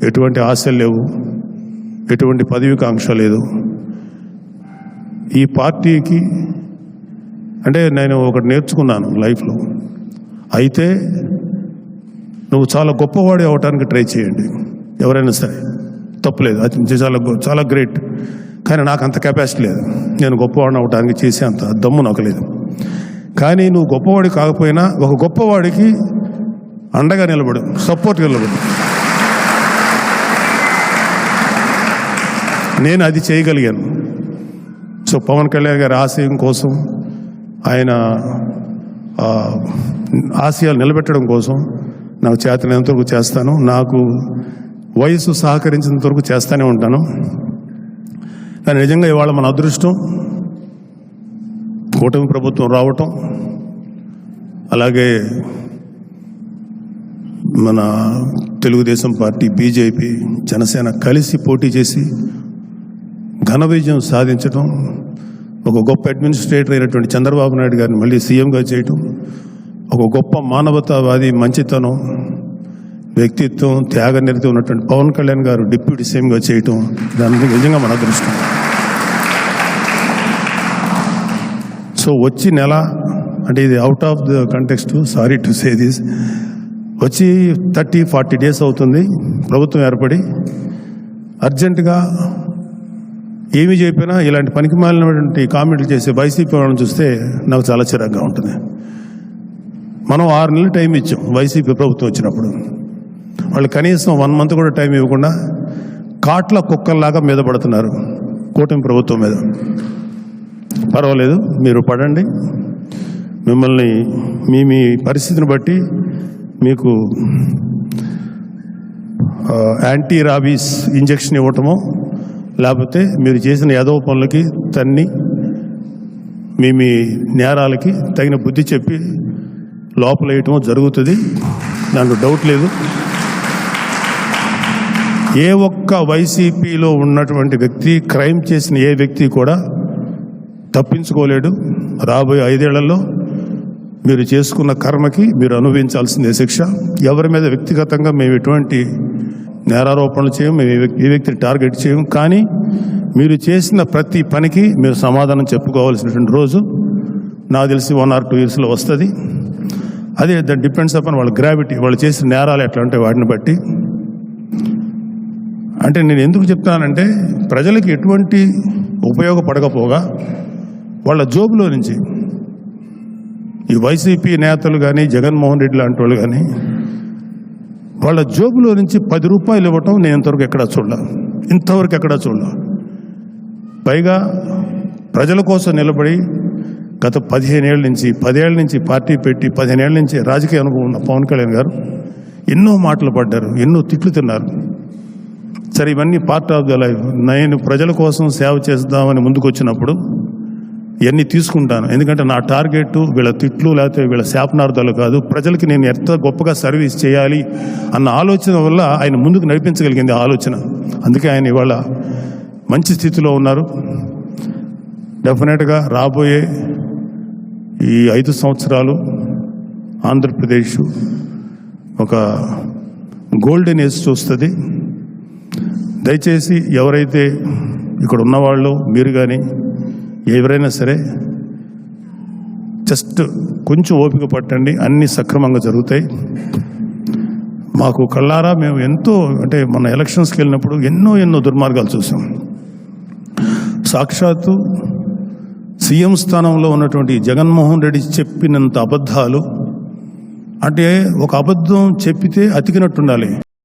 ఎటువంటి ఆశలు లేవు, ఎటువంటి పదవికాంక్ష లేదు. ఈ పార్టీకి అంటే నేను ఒకటి నేర్చుకున్నాను లైఫ్లో, అయితే నువ్వు చాలా గొప్పవాడి అవ్వటానికి ట్రై చేయండి ఎవరైనా సరే, తప్పులేదు, అది చాలా గ్రేట్. కానీ నాకు అంత కెపాసిటీ లేదు, నేను గొప్పవాడిని అవ్వటానికి చేసే అంత దమ్ము నాకు లేదు. కానీ నువ్వు గొప్పవాడి కాకపోయినా ఒక గొప్పవాడికి అండగా నిలబడు, సపోర్ట్గా నిలబడు. నేను అది చేయగలిగాను. సో పవన్ కళ్యాణ్ గారి ఆశయం కోసం, ఆయన ఆశయాలు నిలబెట్టడం కోసం నాకు చేతనైనంత వరకు చేస్తాను. నాకు వయసు సహకరించినంత వరకు చేస్తూనే ఉంటాను. కానీ నిజంగా ఇవాళ మన అదృష్టం కూటమి ప్రభుత్వం రావటం, అలాగే మన తెలుగుదేశం పార్టీ, బీజేపీ, జనసేన కలిసి పోటీ చేసి ఘన విజయం సాధించడం, ఒక గొప్ప అడ్మినిస్ట్రేటర్ అయినటువంటి చంద్రబాబు నాయుడు గారిని మళ్ళీ సీఎంగా చేయటం, ఒక గొప్ప మానవతావాది, మంచితనం, వ్యక్తిత్వం, త్యాగనిరతి ఉన్నటువంటి పవన్ కళ్యాణ్ గారు డిప్యూటీ సీఎంగా చేయటం, దానికి నిజంగా మన అదృష్టం. సో వచ్చి నెల అంటే ఇది out of the context, sorry to say this, వచ్చి 30-40 డేస్ అవుతుంది ప్రభుత్వం ఏర్పడి. అర్జెంటుగా ఏమి చెప్పినా ఇలాంటి పనికి మాలినటువంటి కామెంట్లు చేసే వైసీపీ వాళ్ళని చూస్తే నాకు చాలా చిరాగ్గా ఉంటుంది. మనం 6 నెలలు టైం ఇచ్చాం వైసీపీ ప్రభుత్వం వచ్చినప్పుడు, వాళ్ళు కనీసం 1 మంత్ కూడా టైం ఇవ్వకుండా కాట్ల కుక్కల్లాగా మీద పడుతున్నారు కూటమి ప్రభుత్వం మీద. పర్వాలేదు, మీరు పడండి, మిమ్మల్ని మీ పరిస్థితిని బట్టి మీకు యాంటీ రాబీస్ ఇంజెక్షన్ ఇవ్వటమో, లేకపోతే మీరు చేసిన యాదవ పనులకి తన్ని మీ నేరాలకి తగిన బుద్ధి చెప్పి లోపల వేయటమో జరుగుతుంది, దాంట్లో డౌట్ లేదు. ఏ ఒక్క వైసీపీలో ఉన్నటువంటి వ్యక్తి, క్రైమ్ చేసిన ఏ వ్యక్తి కూడా తప్పించుకోలేడు. రాబోయే 5 ఏళ్లలో మీరు చేసుకున్న కర్మకి మీరు అనుభవించాల్సిందే శిక్ష. ఎవరి మీద వ్యక్తిగతంగా మేము ఎటువంటి నేరారోపణలు చేయము, మేము ఏ వ్యక్తిని టార్గెట్ చేయము. కానీ మీరు చేసిన ప్రతి పనికి మీరు సమాధానం చెప్పుకోవాల్సినటువంటి రోజు నాకు తెలిసి 1 or 2 yearsలో వస్తుంది. అదే దట్ డిపెండ్స్ అపాన్ వాళ్ళ గ్రావిటీ, వాళ్ళు చేసిన నేరాలు ఎట్లా ఉంటాయి వాటిని బట్టి. అంటే నేను ఎందుకు చెప్తానంటే, ప్రజలకి ఎటువంటి ఉపయోగపడకపోగా వాళ్ళ జోబులో నుంచి ఈ వైసీపీ నేతలు కానీ, జగన్మోహన్ రెడ్డి లాంటి వాళ్ళు కానీ, వాళ్ళ జోబులో నుంచి 10 రూపాయలు ఇవ్వటం నేను ఇంతవరకు ఎక్కడా చూడలే. పైగా ప్రజల కోసం నిలబడి గత 15 ఏళ్ళ నుంచి, 10 ఏళ్ళ నుంచి పార్టీ పెట్టి 15 ఏళ్ళ నుంచి రాజకీయ అనుభవం ఉన్న పవన్ కళ్యాణ్ గారు ఎన్నో మాటలు పడ్డారు, ఎన్నో తిట్లు తిన్నారు. సరే, ఇవన్నీ పార్ట్ ఆఫ్ ద లైఫ్. నేను ప్రజల కోసం సేవ చేద్దామని ముందుకు వచ్చినప్పుడు ఇవన్నీ తీసుకుంటాను. ఎందుకంటే నా టార్గెట్ వీళ్ళ తిట్లు లేకపోతే వీళ్ళ శాపనార్థాలు కాదు, ప్రజలకి నేను ఎంత గొప్పగా సర్వీస్ చేయాలి అన్న ఆలోచన వల్ల ఆయన ముందుకు నడిపించగలిగింది ఆలోచన. అందుకే ఆయన ఇవాళ మంచి స్థితిలో ఉన్నారు. డెఫినెట్గా రాబోయే ఈ 5 సంవత్సరాలు ఆంధ్రప్రదేశ్ ఒక గోల్డెన్ ఏజ్ చూస్తుంది. దయచేసి ఎవరైతే ఇక్కడ ఉన్నవాళ్ళు, మీరు కానీ ఎవరైనా సరే, జస్ట్ కొంచెం ఓపిక పట్టండి, అన్నీ సక్రమంగా జరుగుతాయి. మాకు కళ్ళారా మేము ఎంతో, అంటే మన ఎలక్షన్స్కి వెళ్ళినప్పుడు ఎన్నో దుర్మార్గాలు చూసాం. సాక్షాత్తు సీఎం స్థానంలో ఉన్నటువంటి జగన్మోహన్ రెడ్డి చెప్పినంత అబద్ధాలు, అంటే ఒక అబద్ధం చెప్పితే అతికినట్టుండాలి.